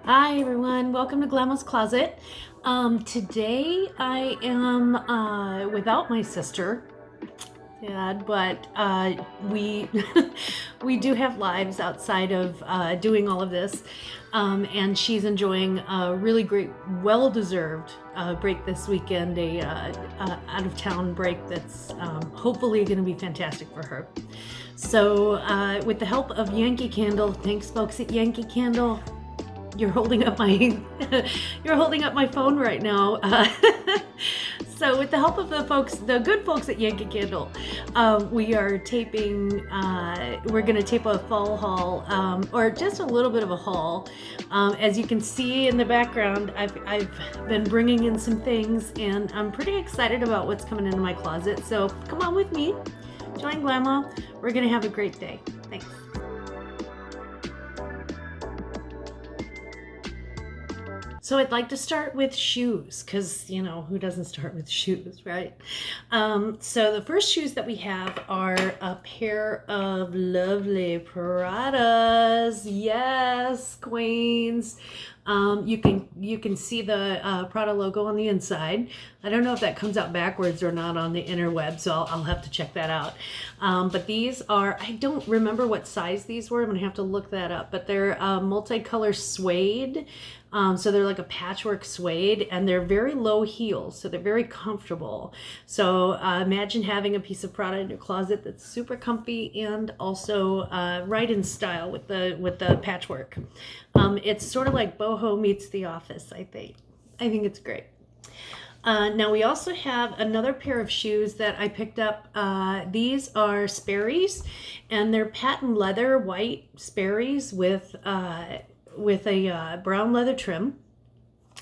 Hi everyone, welcome to Glamma's Closet. Today I am without my sister, Dad, but we we do have lives outside of doing all of this, and she's enjoying a really great, well-deserved break this weekend, a out-of-town break that's hopefully going to be fantastic for her. So with the help of Yankee Candle, thanks folks at Yankee Candle. You're holding up my you're holding up my phone right now. So with the help of the good folks at Yankee Candle, we are taping. We're going to tape a fall haul, or just a little bit of a haul. As you can see in the background, I've been bringing in some things, and I'm pretty excited about what's coming into my closet. So come on with me, join Glamma. We're going to have a great day. Thanks. So I'd like to start with shoes, because, you know, who doesn't start with shoes, right? So the first shoes that we have are a pair of lovely Pradas. Yes, queens. You can see the Prada logo on the inside. I don't know if that comes out backwards or not on the interweb, so I'll have to check that out. But these are, I don't remember what size these were. I'm gonna have to look that up, but they're multicolor suede. So they're like a patchwork suede, and they're very low heels, so they're very comfortable. So imagine having a piece of Prada in your closet that's super comfy and also right in style with the patchwork. It's sort of like boho meets The Office, I think. I think it's great. Now we also have another pair of shoes that I picked up. These are Sperry's, and they're patent leather white Sperry's with a brown leather trim,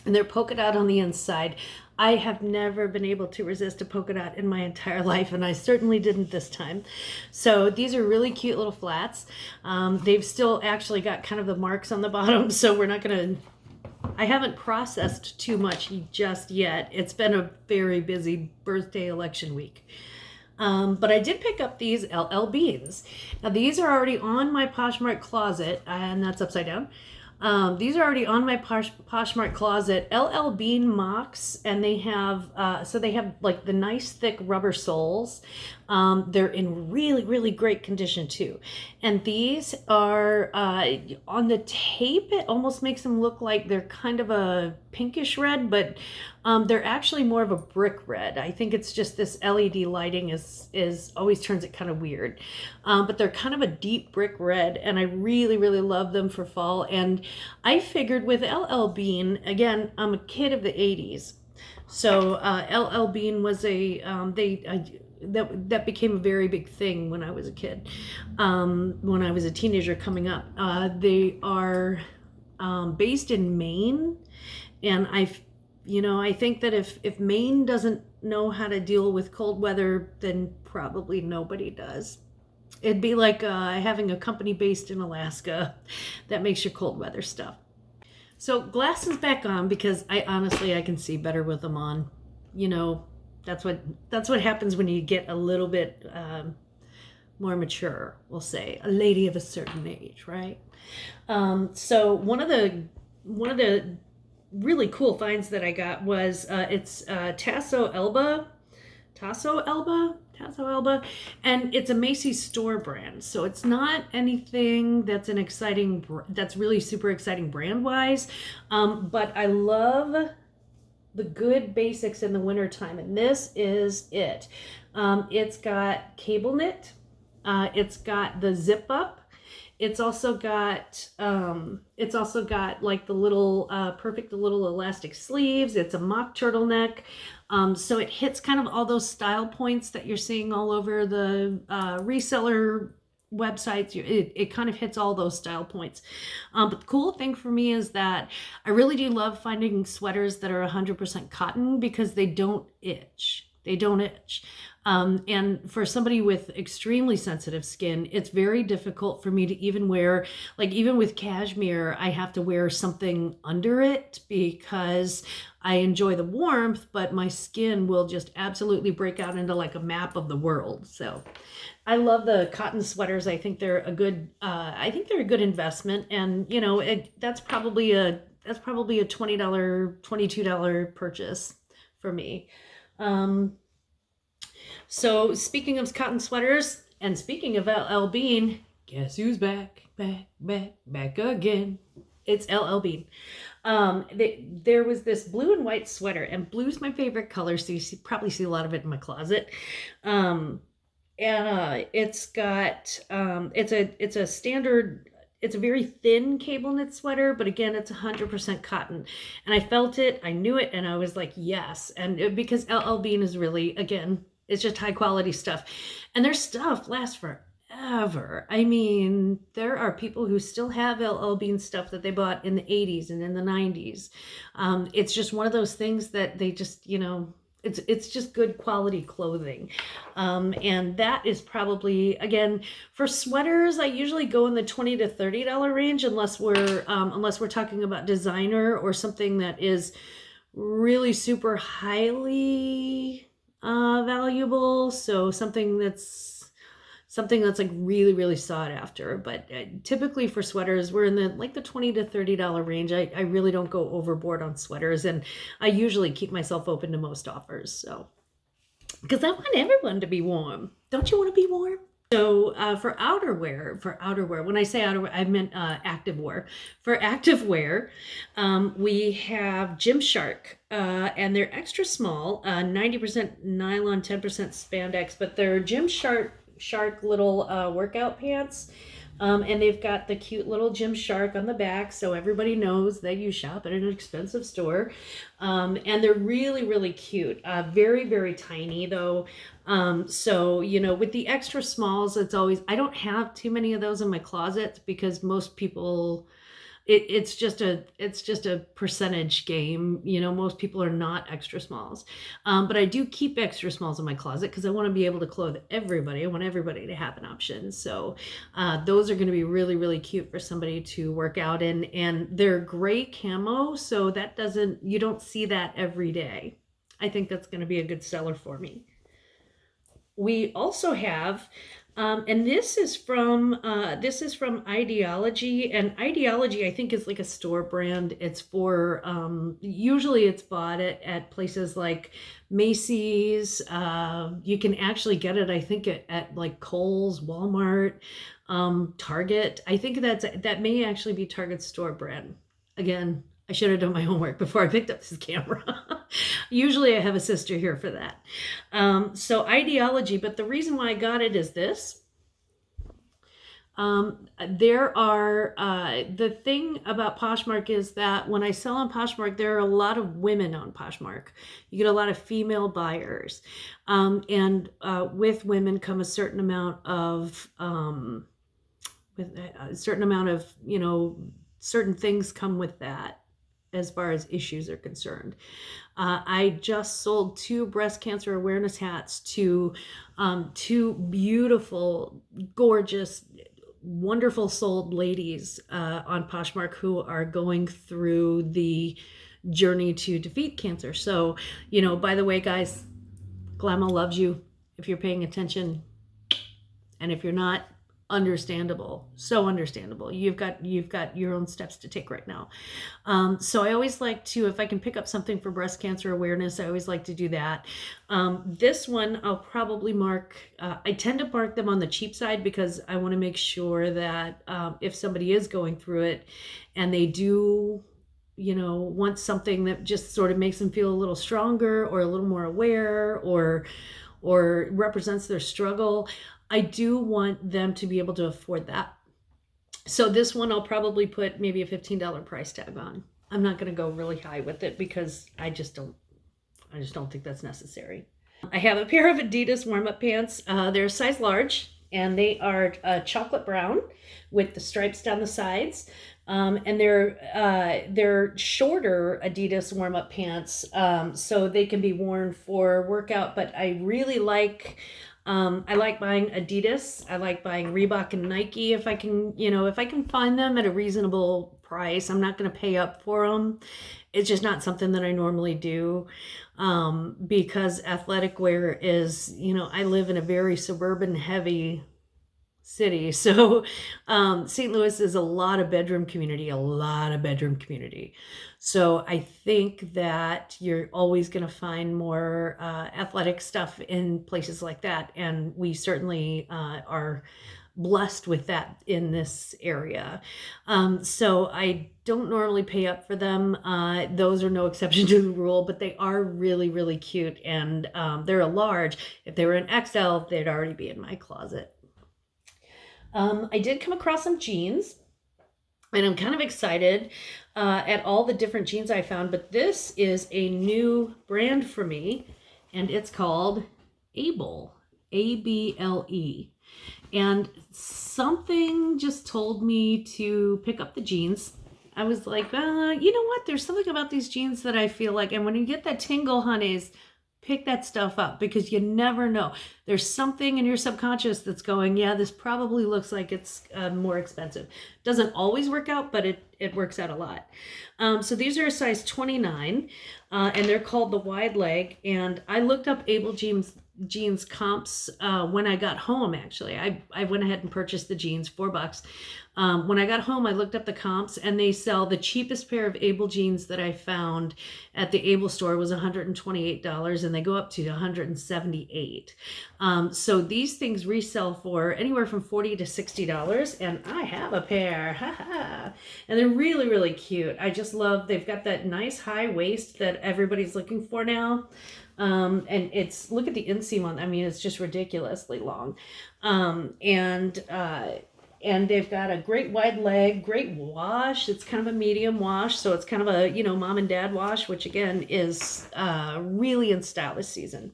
and they're polka dot on the inside. I have never been able to resist a polka dot in my entire life, and I certainly didn't this time. So these are really cute little flats. They've still actually got kind of the marks on the bottom, so we're not gonna, I haven't processed too much just yet. It's been a very busy birthday election week. But I did pick up these LL Beans. Now these are already on my Poshmark closet, and that's upside down. These are already on my Poshmark closet. LL Bean mocks, and they have so they have like the nice thick rubber soles. They're in really great condition too, and these are on the tape. It almost makes them look like they're kind of a pinkish red, but they're actually more of a brick red. I think it's just this LED lighting is always turns it kind of weird, but they're kind of a deep brick red, and I really love them for fall. And I figured with LL Bean, again, I'm a kid of the 80s, so LL Bean was that became a very big thing when I was a kid, when I was a teenager coming up. They are based in Maine, and I think that if Maine doesn't know how to deal with cold weather, then probably nobody does. It'd be like having a company based in Alaska that makes your cold weather stuff. So glasses back on, because I can see better with them on. You know, that's what happens when you get a little bit more mature, we'll say, a lady of a certain age, right? So one of the really cool finds that I got was it's Tasso Elba, and it's a Macy's store brand. So it's not anything that's that's really super exciting brand wise, but I love the good basics in the wintertime, and this is it. It's got cable knit, it's got the zip up. It's also got like the little perfect little elastic sleeves. It's a mock turtleneck. So it hits kind of all those style points that you're seeing all over the reseller websites. It kind of hits all those style points. But the cool thing for me is that I really do love finding sweaters that are 100% cotton, because they don't itch. And for somebody with extremely sensitive skin, it's very difficult for me to even wear, like even with cashmere, I have to wear something under it because I enjoy the warmth, but my skin will just absolutely break out into like a map of the world. So I love the cotton sweaters. I think they're a good investment. And you know, that's probably that's probably a $20, $22 purchase for me. So speaking of cotton sweaters, and speaking of LL Bean, guess who's back again? It's LL Bean. There was this blue and white sweater, and blue's my favorite color, so you probably see a lot of it in my closet. It's got it's a standard. It's a very thin cable knit sweater, but again, it's 100% cotton. And I felt it, I knew it, and I was like, yes. And because LL Bean is really, again, it's just high quality stuff. And their stuff lasts forever. I mean, there are people who still have LL Bean stuff that they bought in the 80s and in the 90s. It's just one of those things that they just, you know, it's just good quality clothing. And that is probably, again, for sweaters, I usually go in the $20 to $30 range, unless we're talking about designer or something that is really super highly valuable. So something that's like really, really sought after. But typically for sweaters, we're in the $20 to $30 range. I really don't go overboard on sweaters, and I usually keep myself open to most offers. So, because I want everyone to be warm. Don't you want to be warm? So for outerwear, when I say outerwear, I meant activewear. For activewear, we have Gymshark, and they're extra small, 90% nylon, 10% spandex, but they're Gymshark little workout pants. And they've got the cute little Gymshark on the back, so everybody knows that you shop at an expensive store. And they're really, really cute. Very, very tiny though. So, you know, with the extra smalls, it's always, I don't have too many of those in my closet because most people, it's just a percentage game. You know, most people are not extra smalls. But I do keep extra smalls in my closet because I want to be able to clothe everybody. I want everybody to have an option. So those are going to be really, really cute for somebody to work out in. And they're gray camo, so you don't see that every day. I think that's going to be a good seller for me. We also have, and this is from Ideology, and Ideology I think is like a store brand. It's for usually it's bought at places like Macy's. You can actually get it, I think, at like Kohl's, Walmart, Target. I think that may actually be Target's store brand. Again, I should have done my homework before I picked up this camera. Usually I have a sister here for that. So Ideology, but the reason why I got it is this. There are, the thing about Poshmark is that when I sell on Poshmark, there are a lot of women on Poshmark. You get a lot of female buyers. And with women come a certain amount of, you know, certain things come with that as far as issues are concerned. I just sold 2 breast cancer awareness hats to 2 beautiful, gorgeous, wonderful souled ladies on Poshmark who are going through the journey to defeat cancer. So, you know, by the way, guys, Glamma loves you if you're paying attention. And if you're not, understandable, so understandable. You've got your own steps to take right now. So I always like to, if I can pick up something for breast cancer awareness, I always like to do that. This one I'll probably mark, I tend to mark them on the cheap side because I want to make sure that if somebody is going through it and they do, you know, want something that just sort of makes them feel a little stronger or a little more aware or represents their struggle, I do want them to be able to afford that. So this one I'll probably put maybe a $15 price tag on. I'm not going to go really high with it because I just don't think that's necessary. I have a pair of Adidas warm-up pants. They're a size large and they are chocolate brown with the stripes down the sides. And they're shorter Adidas warm-up pants, so they can be worn for workout, but I really like buying Adidas. I like buying Reebok and Nike if I can find them at a reasonable price. I'm not going to pay up for them. It's just not something that I normally do because athletic wear is, you know, I live in a very suburban heavy city. So St. Louis is a lot of bedroom community, So I think that you're always going to find more athletic stuff in places like that. And we certainly are blessed with that in this area. So I don't normally pay up for them. Those are no exception to the rule, but they are really, really cute. And they're a large. If they were an XL, they'd already be in my closet. I did come across some jeans, and I'm kind of excited at all the different jeans I found, but this is a new brand for me, and it's called Able, A-B-L-E. And something just told me to pick up the jeans. I was like, you know what? There's something about these jeans that I feel like, and when you get that tingle, honeys, pick that stuff up, because you never know. There's something in your subconscious that's going, yeah, this probably looks like it's more expensive. Doesn't always work out, but it works out a lot. So these are a size 29, and they're called the wide leg. And I looked up Able jeans comps when I got home. Actually, I went ahead and purchased the jeans, $4. When I got home, I looked up the comps, and they sell the cheapest pair of Able jeans that I found at the Able store was $128, and they go up to $178. So these things resell for anywhere from $40 to $60, and I have a pair, and they're really, really cute. I just love, they've got that nice high waist that everybody's looking for now. And it's, look at the inseam on, I mean, it's just ridiculously long. And they've got a great wide leg, great wash. It's kind of a medium wash, so it's kind of a, mom and dad wash, which again is really in style this season.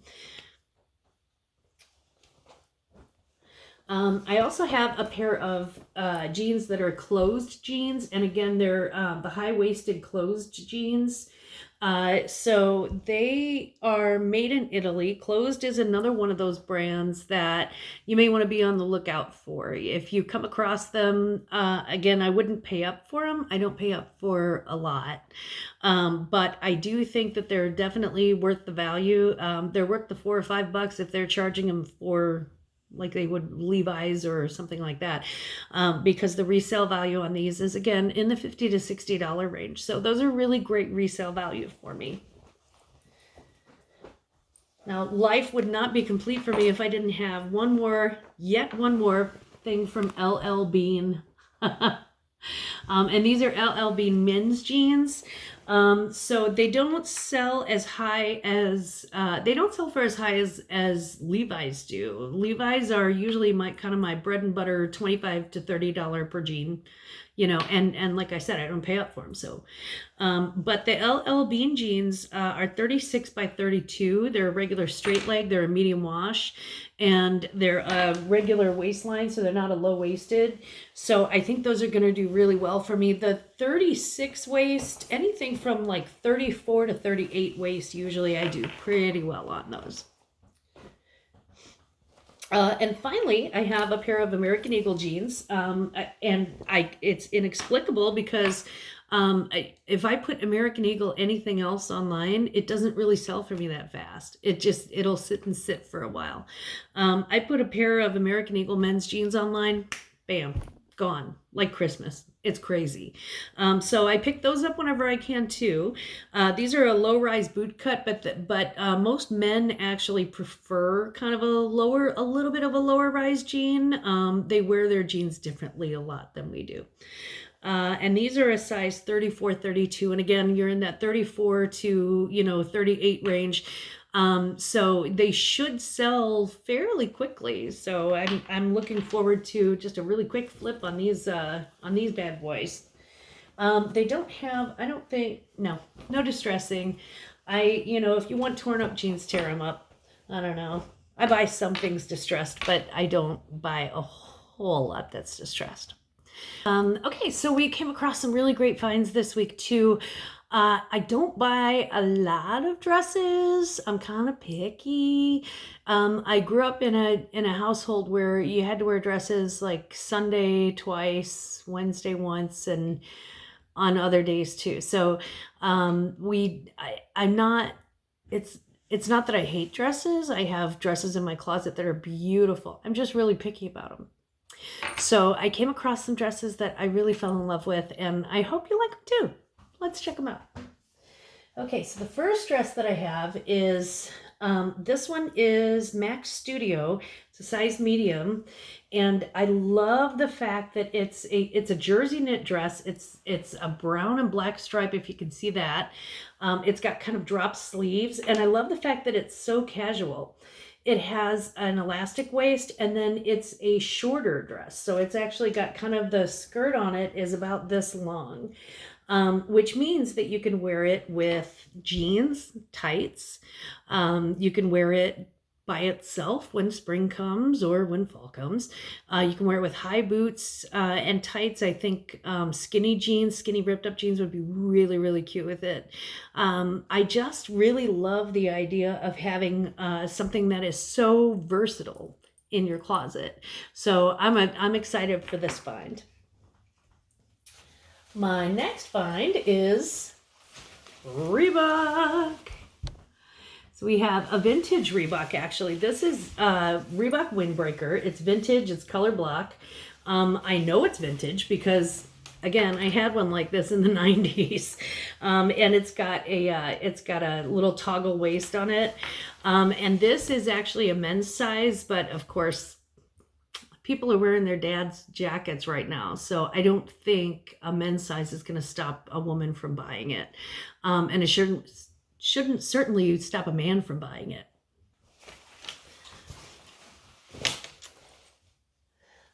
I also have a pair of jeans that are closed jeans, and again, they're the high-waisted closed jeans. So they are made in Italy. Closed is another one of those brands that you may want to be on the lookout for. If you come across them, again, I wouldn't pay up for them. I don't pay up for a lot. But I do think that they're definitely worth the value. They're worth the $4 or $5 if they're charging them for, like they would Levi's or something like that, because the resale value on these is, again, in the $50 to $60 range. So those are really great resale value for me. Now, life would not be complete for me if I didn't have yet one more thing from LL Bean. And these are LL Bean men's jeans. So they don't sell as high as, they don't sell for as high as Levi's do. Levi's are usually my bread and butter, $25 to $30 per jean, and like I said, I don't pay up for them. So, but the LL Bean jeans are 36 by 32. They're a regular straight leg. They're a medium wash, and they're a regular waistline, so they're not a low waisted. So I think those are going to do really well for me. The 36 waist, anything from like 34 to 38 waist, usually I do pretty well on those. And finally, I have a pair of American Eagle jeans, and it's inexplicable because if I put American Eagle anything else online, it doesn't really sell for me that fast. It'll sit for a while. I put a pair of American Eagle men's jeans online, bam, gone, like Christmas. It's crazy. So I pick those up whenever I can too. These are a low-rise boot cut, but most men actually prefer kind of a little bit of a lower-rise jean. They wear their jeans differently a lot than we do. And these are a size 34, 32. And again, you're in that 34 to, 38 range. So they should sell fairly quickly. So I'm looking forward to just a really quick flip on these bad boys. They don't have, I don't think, no distressing. If you want torn up jeans, tear them up. I don't know. I buy some things distressed, but I don't buy a whole lot that's distressed. Okay, so we came across some really great finds this week too. I don't buy a lot of dresses. I'm kind of picky. I grew up in a household where you had to wear dresses like Sunday twice, Wednesday once, and on other days too. So I'm not. It's not that I hate dresses. I have dresses in my closet that are beautiful. I'm just really picky about them. So I came across some dresses that I really fell in love with, and I hope you like them too. Let's check them out. Okay, so the first dress that I have is, this one is Max Studio. It's a size medium, and I love the fact that it's a jersey knit dress. It's a brown and black stripe, if you can see that. It's got kind of drop sleeves, and I love the fact that it's so casual. It has an elastic waist, and then it's a shorter dress. So it's actually got kind of, the skirt on it is about this long, which means that you can wear it with jeans, tights. You can wear it by itself when spring comes or when fall comes. You can wear it with high boots and tights. I think skinny jeans, skinny ripped up jeans would be really, really cute with it. I just really love the idea of having something that is so versatile in your closet. So I'm excited for this find. My next find is Reebok. So we have a vintage Reebok, actually. This is Reebok Windbreaker. It's vintage, it's color block. I know it's vintage because, again, I had one like this in the 90s. And it's got a little toggle waist on it. And this is actually a men's size, but of course, people are wearing their dad's jackets right now, so I don't think a men's size is going to stop a woman from buying it, and it shouldn't certainly stop a man from buying it.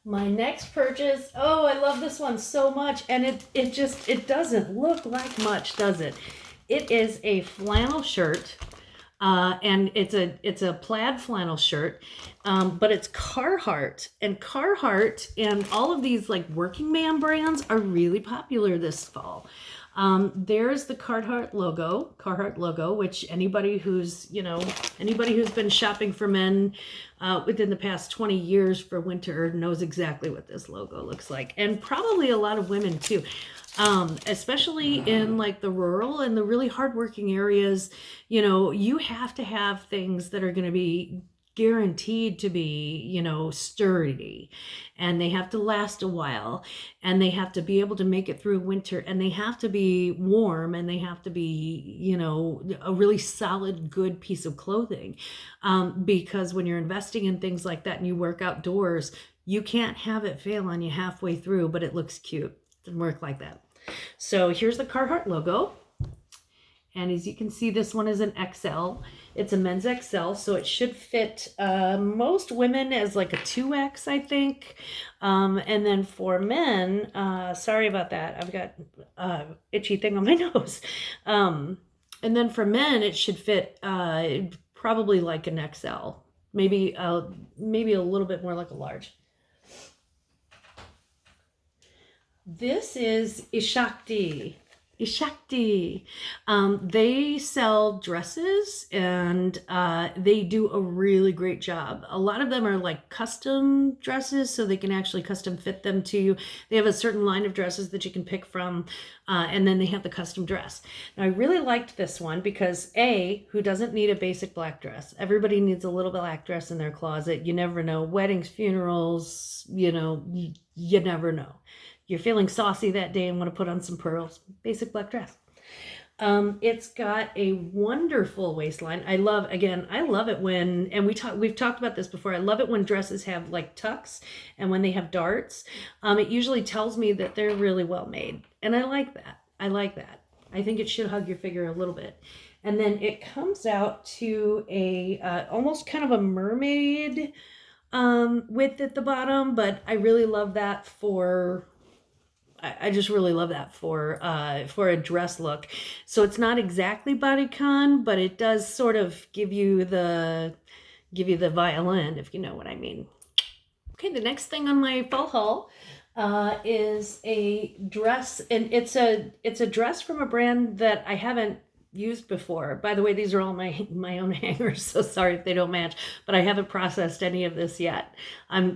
My next purchase, oh, I love this one so much, and it doesn't look like much, does it? It is a flannel shirt. And it's a plaid flannel shirt, but it's Carhartt, and all of these like working man brands are really popular this fall. There's the Carhartt logo, which anybody who's been shopping for men within the past 20 years for winter knows exactly what this logo looks like, and probably a lot of women too. Especially in like the rural and the really hardworking areas, you have to have things that are going to be guaranteed to be, sturdy, and they have to last a while, and they have to be able to make it through winter, and they have to be warm, and they have to be, a really solid, good piece of clothing. Because when you're investing in things like that and you work outdoors, you can't have it fail on you halfway through, but it looks cute. It doesn't work like that. So here's the Carhartt logo. And as you can see, this one is an XL. It's a men's XL, so it should fit most women as like a 2X, I think. And then for men, sorry about that, I've got itchy thing on my nose. And then for men, it should fit probably like an XL, maybe a little bit more like a large. This is Ishakti. They sell dresses, and they do a really great job. A lot of them are like custom dresses, so they can actually custom fit them to you. They have a certain line of dresses that you can pick from, and then they have the custom dress. Now, I really liked this one because who doesn't need a basic black dress? Everybody needs a little black dress in their closet. You never know. Weddings, funerals, you never know. You're feeling saucy that day and want to put on some pearls. Basic black dress. It's got a wonderful waistline. I love it when, and we've talked about this before, I love it when dresses have like tucks and when they have darts. It usually tells me that they're really well made. And I like that. I think it should hug your figure a little bit. And then it comes out to a almost kind of a mermaid width at the bottom, but I really love that I just really love that for a dress look. So it's not exactly bodycon, but it does sort of give you the violin, if you know what I mean. Okay, the next thing on my fall haul is a dress, and it's a dress from a brand that I haven't used before. By the way, these are all my own hangers, so sorry if they don't match, but I haven't processed any of this yet.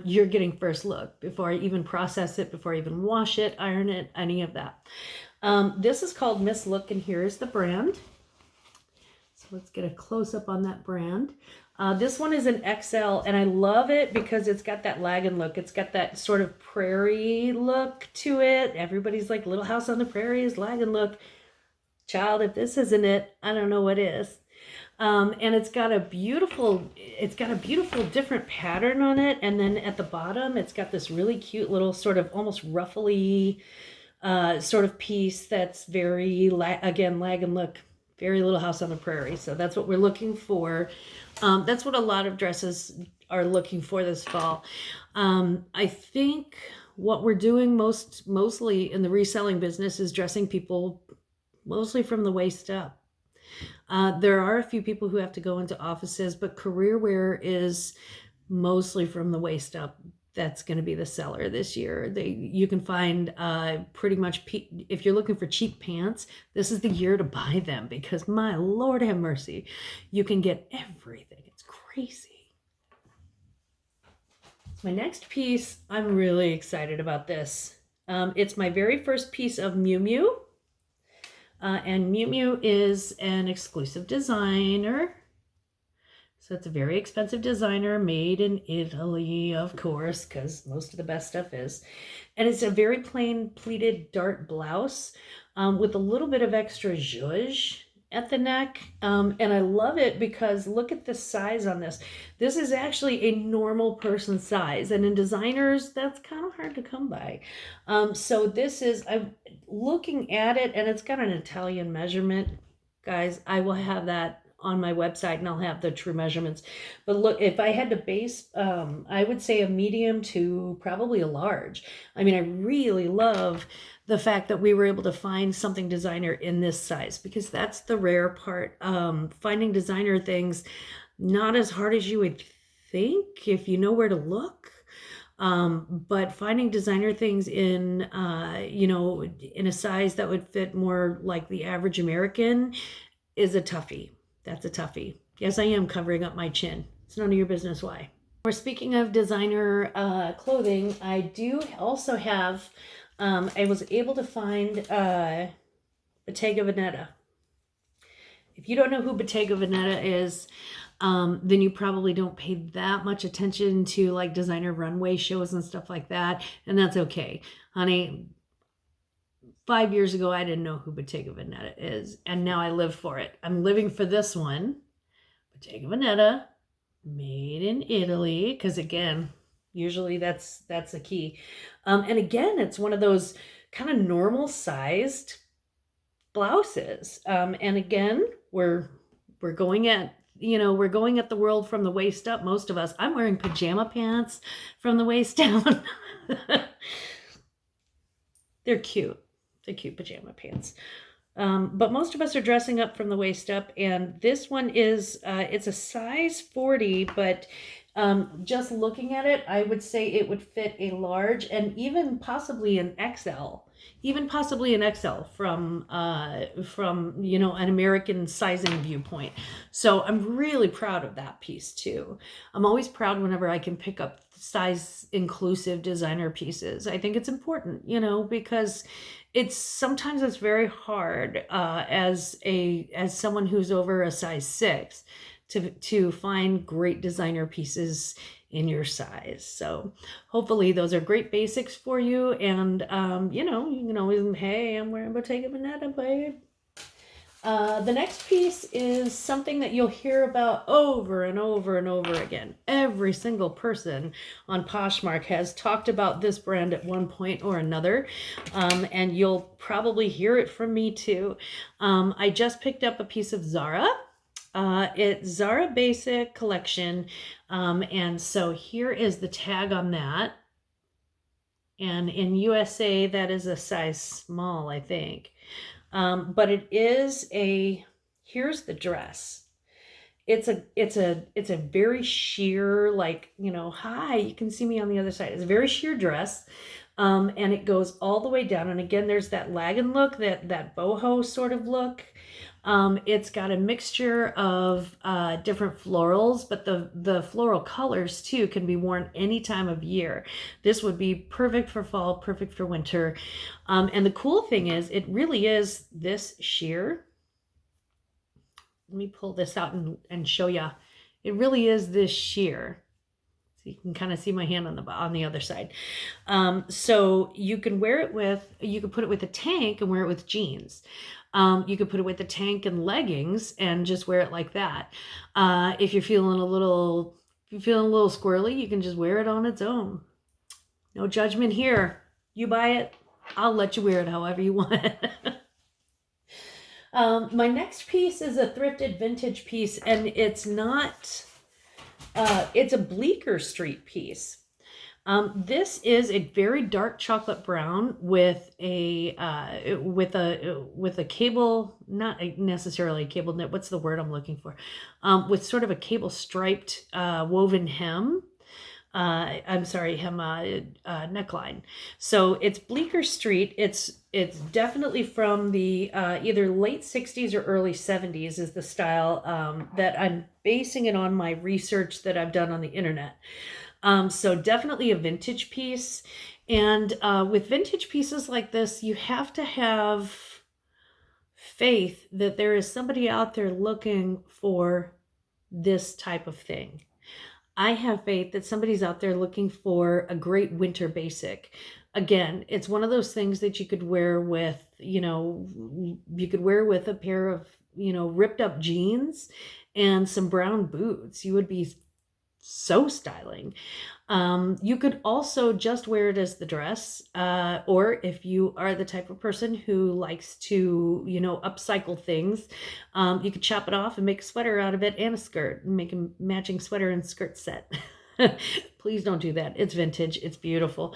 You're getting first look before I even process it, before I even wash it, iron it, any of that. This is called Miss Look, and here's the brand. So let's get a close-up on that brand. This one is an XL, and I love it because it's got that lagoon look. It's got that sort of prairie look to it. Everybody's like, Little House on the Prairie is lagoon look. Child, if this isn't it, I don't know what is. And it's got a beautiful different pattern on it. And then at the bottom, it's got this really cute little sort of almost ruffly sort of piece that's very, again, lagoon look, very Little House on the Prairie. So that's what we're looking for. That's what a lot of dresses are looking for this fall. I think what we're doing mostly in the reselling business is dressing people mostly from the waist up. There are a few people who have to go into offices, but career wear is mostly from the waist up. That's going to be the seller this year. You can find pretty much, if you're looking for cheap pants, this is the year to buy them because my Lord have mercy, you can get everything. It's crazy. My next piece, I'm really excited about this. It's my very first piece of Miu Miu. And Miu Miu is an exclusive designer. So it's a very expensive designer made in Italy, of course, because most of the best stuff is. And it's a very plain pleated dart blouse with a little bit of extra zhuzh at the neck. And I love it because look at the size on this. This is actually a normal person size. And in designers, that's kind of hard to come by. So this is, I'm looking at it, and it's got an Italian measurement. Guys, I will have that on my website, and I'll have the true measurements. But look, if I had to base, I would say a medium to probably a large. I mean, I really love the fact that we were able to find something designer in this size, because that's the rare part. Finding designer things, not as hard as you would think if you know where to look. But finding designer things in, in a size that would fit more like the average American is a toughie. That's a toughie. Yes, I am covering up my chin. It's none of your business why. We're speaking of designer clothing. I do also have, I was able to find Bottega Veneta. If you don't know who Bottega Veneta is, then you probably don't pay that much attention to like designer runway shows and stuff like that. And that's okay. Honey, 5 years ago, I didn't know who Bottega Veneta is, and now I live for it. I'm living for this one. Bottega Veneta, made in Italy, because again, usually that's a key. And again, it's one of those kind of normal sized blouses. And again, we're going at the world from the waist up. Most of us. I'm wearing pajama pants from the waist down. They're cute. They're cute pajama pants. But most of us are dressing up from the waist up, and this one is, it's a size 40, but just looking at it, I would say it would fit a large and even possibly an XL. Even possibly an XL from an American sizing viewpoint. So I'm really proud of that piece too. I'm always proud whenever I can pick up size inclusive designer pieces. I think it's important, because sometimes it's very hard as someone who's over a size 6 to find great designer pieces in your size. So hopefully those are great basics for you. And, you can always, hey, I'm wearing Bottega Veneta, babe. The next piece is something that you'll hear about over and over and over again. Every single person on Poshmark has talked about this brand at one point or another, and you'll probably hear it from me too. I just picked up a piece of Zara. It's Zara Basic Collection, and so here is the tag on that. And in USA, that is a size small, I think. But it is here's the dress. It's a very sheer, like, hi, you can see me on the other side. It's a very sheer dress. And it goes all the way down. And again, there's that lagoon look, that boho sort of look. It's got a mixture of different florals, but the floral colors too can be worn any time of year. This would be perfect for fall, perfect for winter. And the cool thing is, it really is this sheer. Let me pull this out and show you. It really is this sheer. So you can kind of see my hand on the other side. So you can wear it with, you can put it with a tank and wear it with jeans. You could put it with a tank and leggings and just wear it like that. If you're feeling a little squirrely, you can just wear it on its own. No judgment here. You buy it, I'll let you wear it however you want. My next piece is a thrifted vintage piece, and it's not, it's a Bleecker Street piece. This is a very dark chocolate brown with a cable, not necessarily a cable knit. What's the word I'm looking for? With sort of a cable striped woven hem. Neckline. So it's Bleecker Street. It's definitely from the either late 60s or early 70s is the style that I'm basing it on my research that I've done on the internet. So definitely a vintage piece. And with vintage pieces like this, you have to have faith that there is somebody out there looking for this type of thing. I have faith that somebody's out there looking for a great winter basic. Again, it's one of those things that you could wear with, you could wear with a pair of, ripped up jeans and some brown boots. You would be so styling. You could also just wear it as the dress, or if you are the type of person who likes to, upcycle things, you could chop it off and make a sweater out of it and a skirt and make a matching sweater and skirt set. Please don't do that. It's vintage. It's beautiful.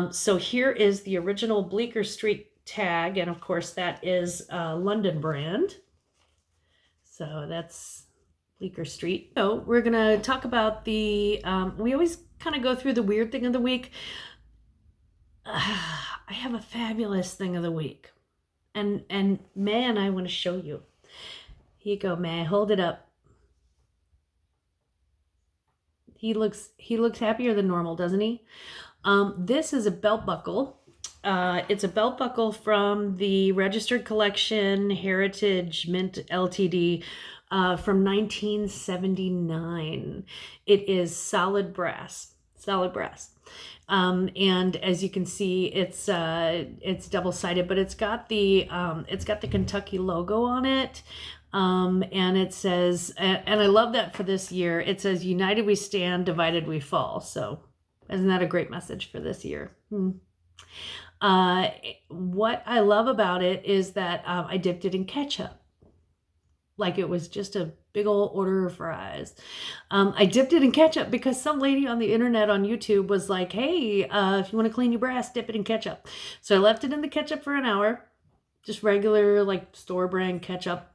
So here is the original Bleecker Street tag. And of course that is a London brand. So that's Bleecker Street. So we're going to talk about the, we always kind of go through the weird thing of the week. I have a fabulous thing of the week. And May and I want to show you. Here you go, May. Hold it up. He looks happier than normal, doesn't he? This is a belt buckle. It's a belt buckle from the Registered Collection Heritage Mint Ltd. From 1979. It is solid brass. And as you can see, it's double-sided, but it's got the Kentucky logo on it. And it says, and I love that for this year, it says, "United we stand, divided we fall." So isn't that a great message for this year? What I love about it is that I dipped it in ketchup. Like it was just a big old order of fries. I dipped it in ketchup because some lady on the internet on YouTube was like, "Hey, if you want to clean your brass, dip it in ketchup." So I left it in the ketchup for an hour, just regular like store brand ketchup.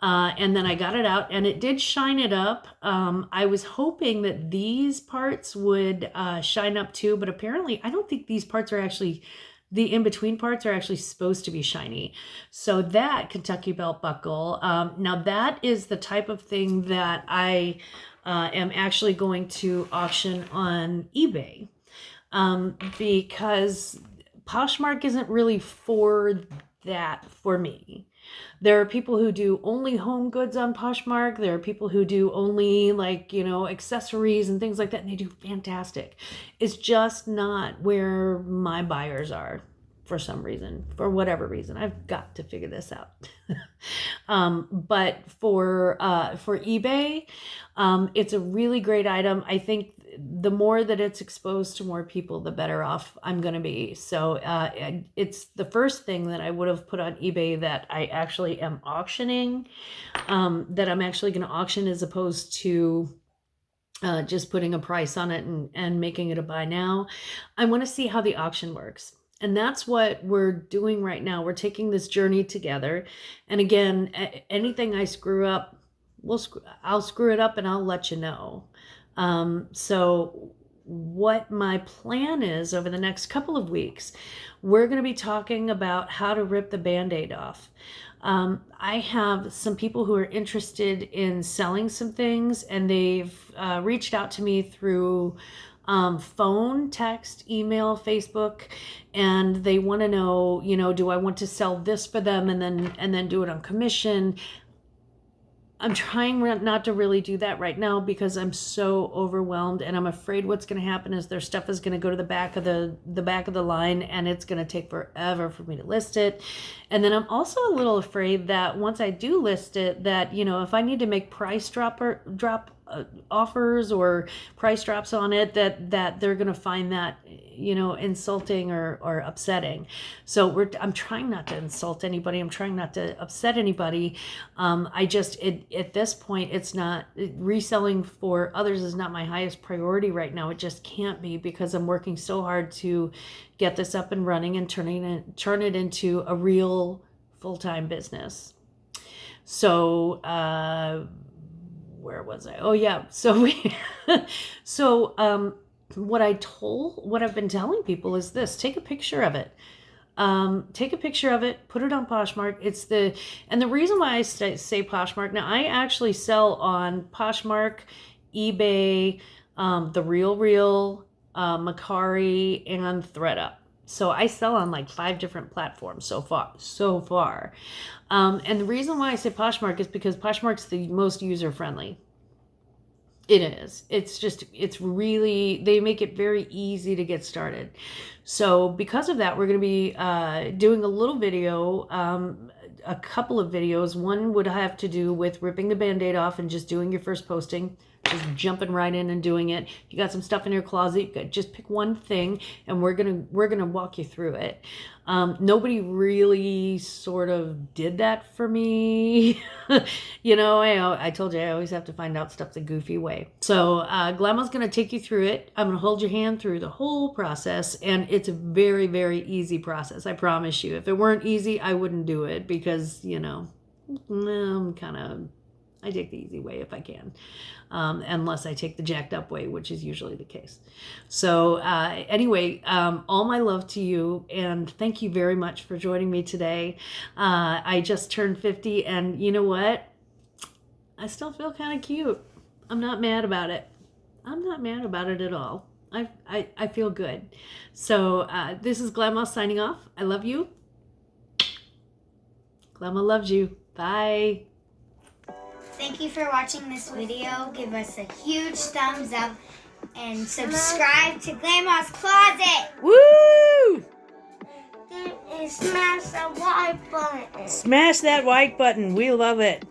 And then I got it out and it did shine it up. I was hoping that these parts would shine up too, but apparently I don't think these parts are actually, the in-between parts are actually supposed to be shiny. So that Kentucky belt buckle, now that is the type of thing that I am actually going to auction on eBay, because Poshmark isn't really for that for me. There are people who do only home goods on Poshmark. There are people who do only like, accessories and things like that. And they do fantastic. It's just not where my buyers are for some reason, for whatever reason. I've got to figure this out. But for eBay, it's a really great item. I think the more that it's exposed to more people, the better off I'm going to be. So it's the first thing that I would have put on eBay that I actually am auctioning, that I'm actually going to auction as opposed to just putting a price on it and making it a buy now. I want to see how the auction works. And that's what we're doing right now. We're taking this journey together. And again, anything I screw up, I'll screw it up and I'll let you know. So what my plan is over the next couple of weeks, we're going to be talking about how to rip the Band-Aid off. I have some people who are interested in selling some things, and they've reached out to me through phone, text, email, Facebook, and they want to know, do I want to sell this for them and then do it on commission? I'm trying not to really do that right now because I'm so overwhelmed, and I'm afraid what's going to happen is their stuff is going to go to the back of the line, and it's going to take forever for me to list it. And then I'm also a little afraid that once I do list it, that, you know, if I need to make price drop offers or price drops on it, that they're going to find that, you know, insulting or upsetting. So I'm trying not to insult anybody. I'm trying not to upset anybody. At this point, it's not, reselling for others is not my highest priority right now. It just can't be, because I'm working so hard to get this up and running and turn it into a real full-time business. So, where was I? Oh yeah. So what I've been telling people is this: take a picture of it. Take a picture of it, put it on Poshmark. And the reason why I say Poshmark, now I actually sell on Poshmark, eBay, The RealReal, Mercari, and ThredUp. So I sell on like 5 different platforms so far. And the reason why I say Poshmark is because Poshmark's the most user-friendly. It is. It's really, they make it very easy to get started. So because of that, we're going to be doing a little video, a couple of videos. One would have to do with ripping the Band-Aid off and just doing your first posting. Just jumping right in and doing it. If you got some stuff in your closet, just pick one thing, and we're gonna walk you through it. Nobody really sort of did that for me. You know, I told you I always have to find out stuff the goofy way. So Glamma's gonna take you through it. I'm gonna hold your hand through the whole process, and it's a very, very easy process. I promise you. If it weren't easy, I wouldn't do it, because, you know, I take the easy way if I can, unless I take the jacked up way, which is usually the case. So anyway, all my love to you, and thank you very much for joining me today. I just turned 50, and you know what? I still feel kind of cute. I'm not mad about it. I'm not mad about it at all. I feel good. So this is Glamma signing off. I love you. Glamma loves you. Bye. Thank you for watching this video. Give us a huge thumbs up and subscribe to Glamma's Closet. Woo! And smash that white button. Smash that white button. We love it.